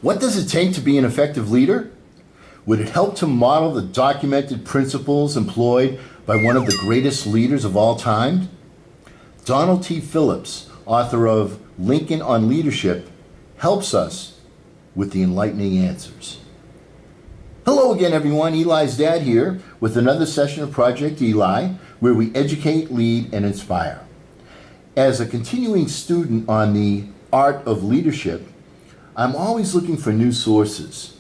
What does it take to be an effective leader? Would it help to model the documented principles employed by one of the greatest leaders of all time? Donald T. Phillips, author of Lincoln on Leadership, helps us with the enlightening answers. Hello again, everyone. Eli's dad here with another session of Project Eli, where we educate, lead, and inspire. As a continuing student on the art of leadership, I'm always looking for new sources.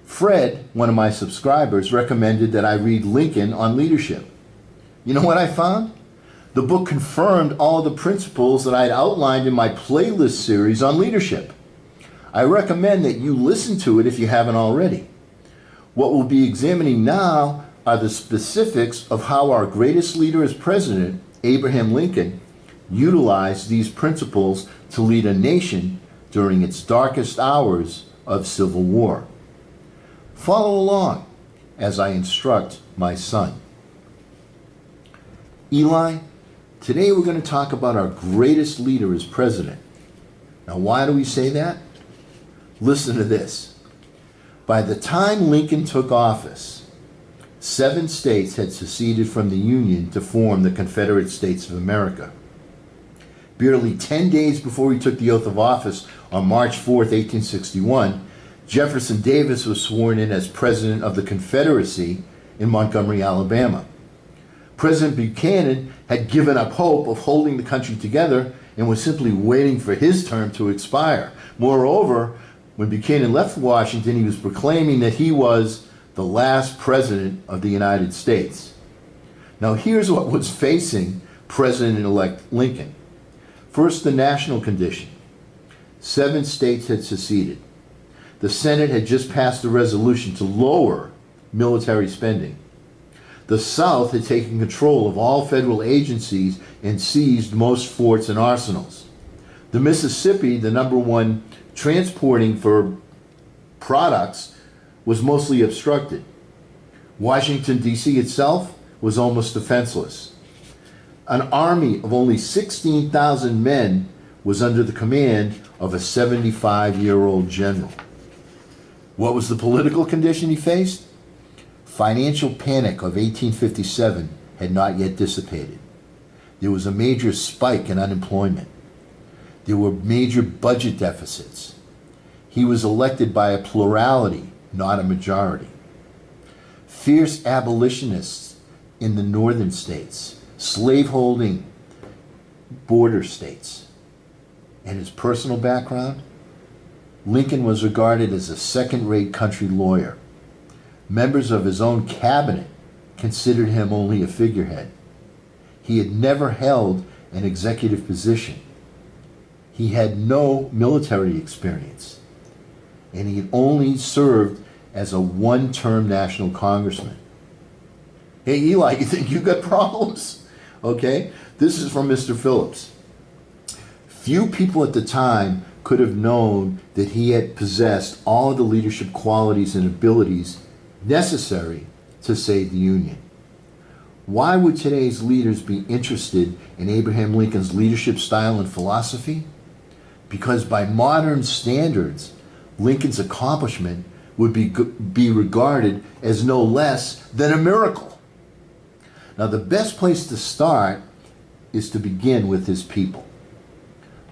Fred, one of my subscribers, recommended that I read Lincoln on Leadership. You know what I found? The book confirmed all the principles that I had outlined in my playlist series on leadership. I recommend that you listen to it if you haven't already. What we'll be examining now are the specifics of how our greatest leader as president, Abraham Lincoln, utilized these principles to lead a nation during its darkest hours of civil war. Follow along as I instruct my son. Eli, today we're going to talk about our greatest leader as president. Now, why do we say that? Listen to this. By the time Lincoln took office, 7 states had seceded from the Union to form the Confederate States of America. Barely 10 days before he took the oath of office on March 4th, 1861, Jefferson Davis was sworn in as president of the Confederacy in Montgomery, Alabama. President Buchanan had given up hope of holding the country together and was simply waiting for his term to expire. Moreover, when Buchanan left Washington, he was proclaiming that he was the last president of the United States. Now, here's what was facing President-elect Lincoln. First, the national condition. 7 states had seceded. The Senate had just passed a resolution to lower military spending. The South had taken control of all federal agencies and seized most forts and arsenals. The Mississippi, the #1 transporting for products, was mostly obstructed. Washington, D.C. itself was almost defenseless. An army of only 16,000 men was under the command of a 75-year-old general. What was the political condition he faced? Financial panic of 1857 had not yet dissipated. There was a major spike in unemployment. There were major budget deficits. He was elected by a plurality, not a majority. Fierce abolitionists in the northern states, slaveholding border states. And his personal background? Lincoln was regarded as a second-rate country lawyer. Members of his own cabinet considered him only a figurehead. He had never held an executive position. He had no military experience, and he had only served as a one-term national congressman. Hey, Eli, you think you got problems? Okay, this is from Mr. Phillips. Few people at the time could have known that he had possessed all of the leadership qualities and abilities necessary to save the Union. Why would today's leaders be interested in Abraham Lincoln's leadership style and philosophy? Because by modern standards, Lincoln's accomplishment would be regarded as no less than a miracle. Now, the best place to start is to begin with his people.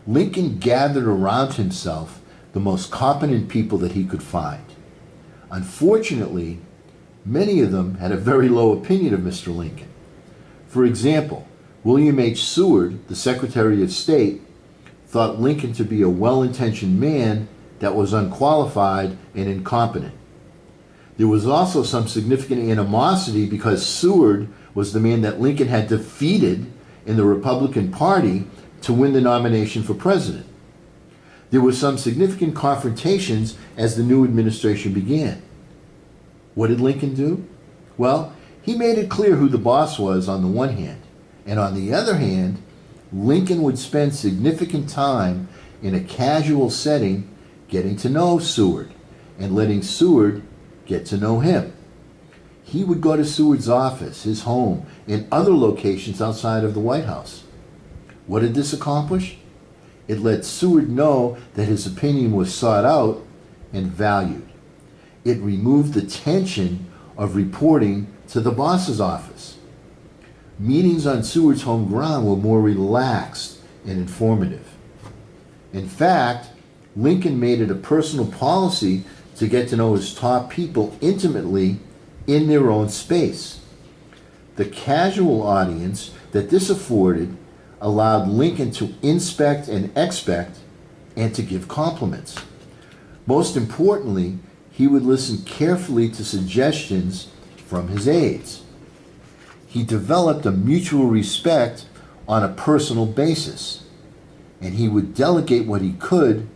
Lincoln gathered around himself the most competent people that he could find. Unfortunately, many of them had a very low opinion of Mr. Lincoln. For example, William H. Seward, the Secretary of State, thought Lincoln to be a well-intentioned man that was unqualified and incompetent. There was also some significant animosity because Seward was the man that Lincoln had defeated in the Republican Party to win the nomination for president. There were some significant confrontations as the new administration began. What did Lincoln do? Well, he made it clear who the boss was on the one hand, and on the other hand, Lincoln would spend significant time in a casual setting getting to know Seward and letting Seward get to know him. He would go to Seward's office, his home, and other locations outside of the White House. What did this accomplish? It let Seward know that his opinion was sought out and valued. It removed the tension of reporting to the boss's office. Meetings on Seward's home ground were more relaxed and informative. In fact, Lincoln made it a personal policy to get to know his top people intimately in their own space. The casual audience that this afforded allowed Lincoln to inspect and expect and to give compliments. Most importantly, he would listen carefully to suggestions from his aides. He developed a mutual respect on a personal basis, and he would delegate what he could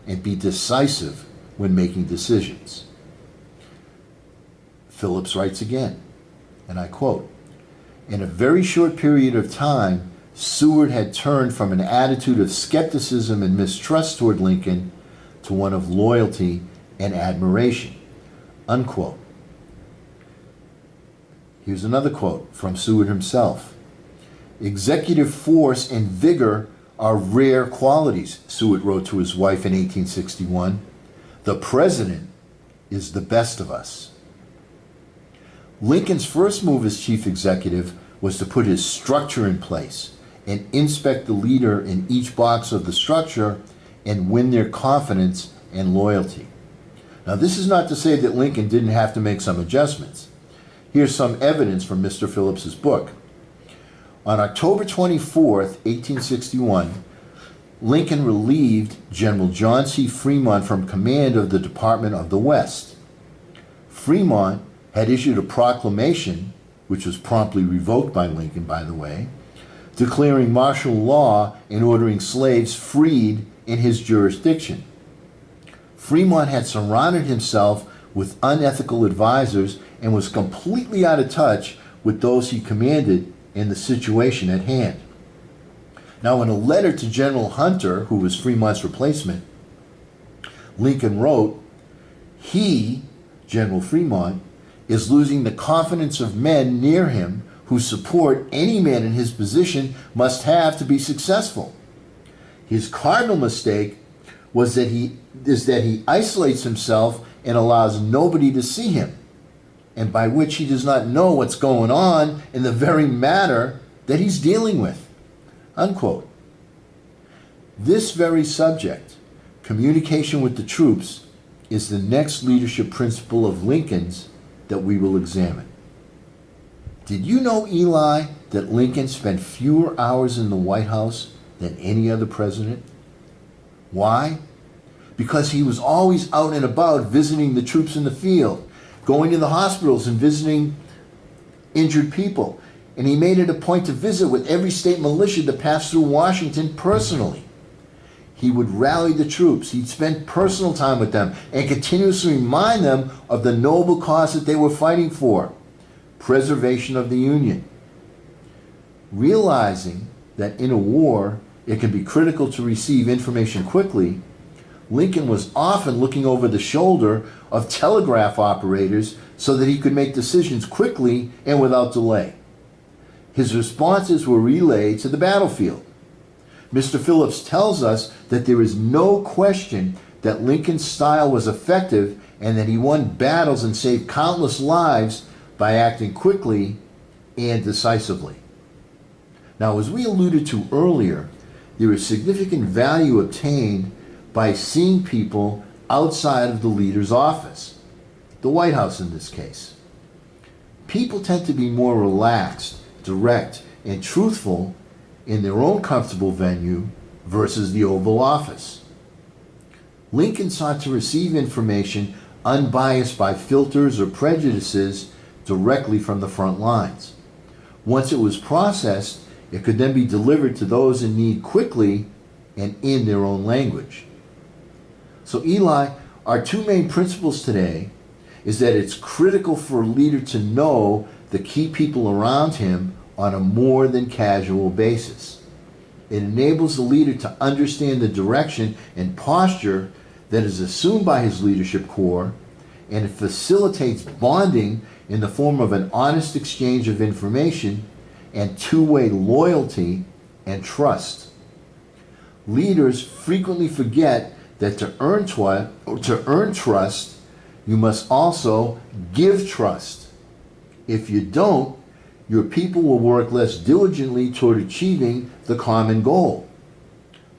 and be decisive when making decisions. Phillips writes again, and I quote, "In a very short period of time, Seward had turned from an attitude of skepticism and mistrust toward Lincoln to one of loyalty and admiration." Unquote. Here's another quote from Seward himself. "Executive force and vigor are rare qualities," Seward wrote to his wife in 1861. "The president is the best of us." Lincoln's first move as chief executive was to put his structure in place and inspect the leader in each box of the structure and win their confidence and loyalty. Now, this is not to say that Lincoln didn't have to make some adjustments. Here's some evidence from Mr. Phillips's book. On October 24th, 1861, Lincoln relieved General John C. Fremont from command of the Department of the West. Fremont had issued a proclamation, which was promptly revoked by Lincoln, by the way, declaring martial law and ordering slaves freed in his jurisdiction. Fremont had surrounded himself with unethical advisors and was completely out of touch with those he commanded in the situation at hand. Now, in a letter to General Hunter, who was Fremont's replacement, Lincoln wrote, "He, General Fremont, is losing the confidence of men near him whose support any man in his position must have to be successful. His cardinal mistake is that he isolates himself and allows nobody to see him, and by which he does not know what's going on in the very matter that he's dealing with." Unquote. This very subject, communication with the troops, is the next leadership principle of Lincoln's that we will examine. Did you know, Eli, that Lincoln spent fewer hours in the White House than any other president? Why? Because he was always out and about visiting the troops in the field, going to the hospitals and visiting injured people. And he made it a point to visit with every state militia that passed through Washington personally. He would rally the troops. He'd spend personal time with them and continuously remind them of the noble cause that they were fighting for, preservation of the Union. Realizing that in a war, it can be critical to receive information quickly, Lincoln was often looking over the shoulder of telegraph operators so that he could make decisions quickly and without delay. His responses were relayed to the battlefield. Mr. Phillips tells us that there is no question that Lincoln's style was effective and that he won battles and saved countless lives by acting quickly and decisively. Now, as we alluded to earlier, there is significant value obtained by seeing people outside of the leader's office, the White House in this case. People tend to be more relaxed, direct, and truthful in their own comfortable venue versus the Oval Office. Lincoln sought to receive information unbiased by filters or prejudices directly from the front lines. Once it was processed, it could then be delivered to those in need quickly and in their own language. So, Eli, our two main principles today is that it's critical for a leader to know the key people around him on a more than casual basis. It enables the leader to understand the direction and posture that is assumed by his leadership corps, and it facilitates bonding in the form of an honest exchange of information and two-way loyalty and trust. Leaders frequently forget that to earn trust, you must also give trust. If you don't, your people will work less diligently toward achieving the common goal.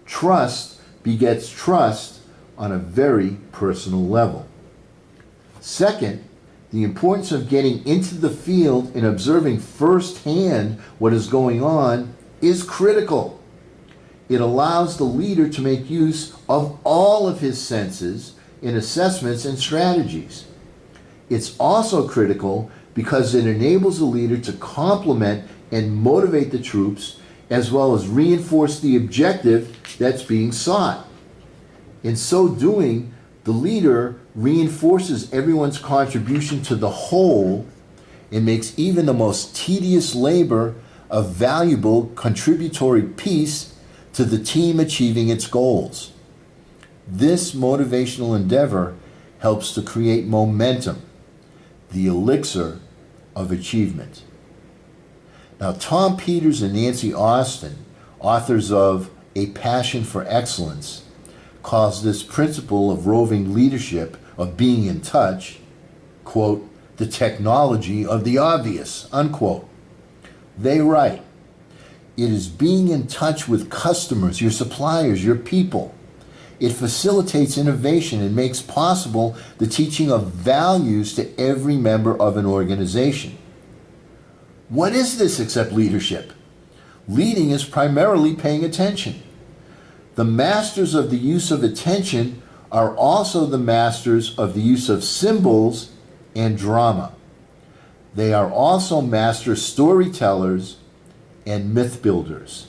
Trust begets trust on a very personal level. Second, the importance of getting into the field and observing firsthand what is going on is critical. It allows the leader to make use of all of his senses in assessments and strategies. It's also critical because it enables the leader to complement and motivate the troops as well as reinforce the objective that's being sought. In so doing, the leader reinforces everyone's contribution to the whole and makes even the most tedious labor a valuable contributory piece to the team achieving its goals. This motivational endeavor helps to create momentum, the elixir of achievement. Now, Tom Peters and Nancy Austin, authors of A Passion for Excellence, calls this principle of roving leadership, of being in touch, quote, the technology of the obvious, unquote. They write, it is being in touch with customers, your suppliers, your people. It facilitates innovation and makes possible the teaching of values to every member of an organization. What is this except leadership? Leading is primarily paying attention. The masters of the use of attention are also the masters of the use of symbols and drama. They are also master storytellers and myth builders,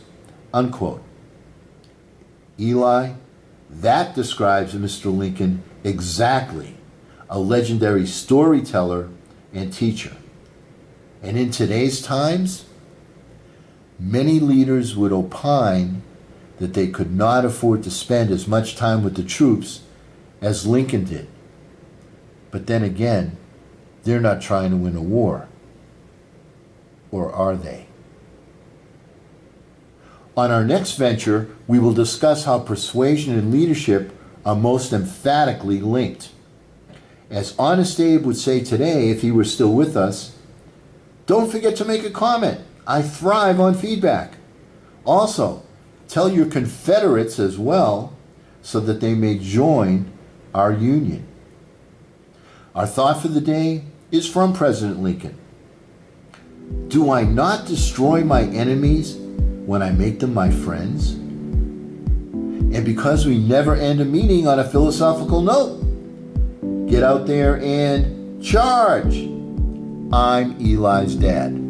unquote. Eli, that describes Mr. Lincoln exactly, a legendary storyteller and teacher. And in today's times, many leaders would opine that they could not afford to spend as much time with the troops as Lincoln did. But then again, they're not trying to win a war. Or are they? On our next venture, we will discuss how persuasion and leadership are most emphatically linked. As Honest Abe would say today if he were still with us, don't forget to make a comment. I thrive on feedback. Also, tell your Confederates as well so that they may join our union. Our thought for the day is from President Lincoln. Do I not destroy my enemies when I make them my friends? And because we never end a meeting on a philosophical note, get out there and charge. I'm Eli's dad.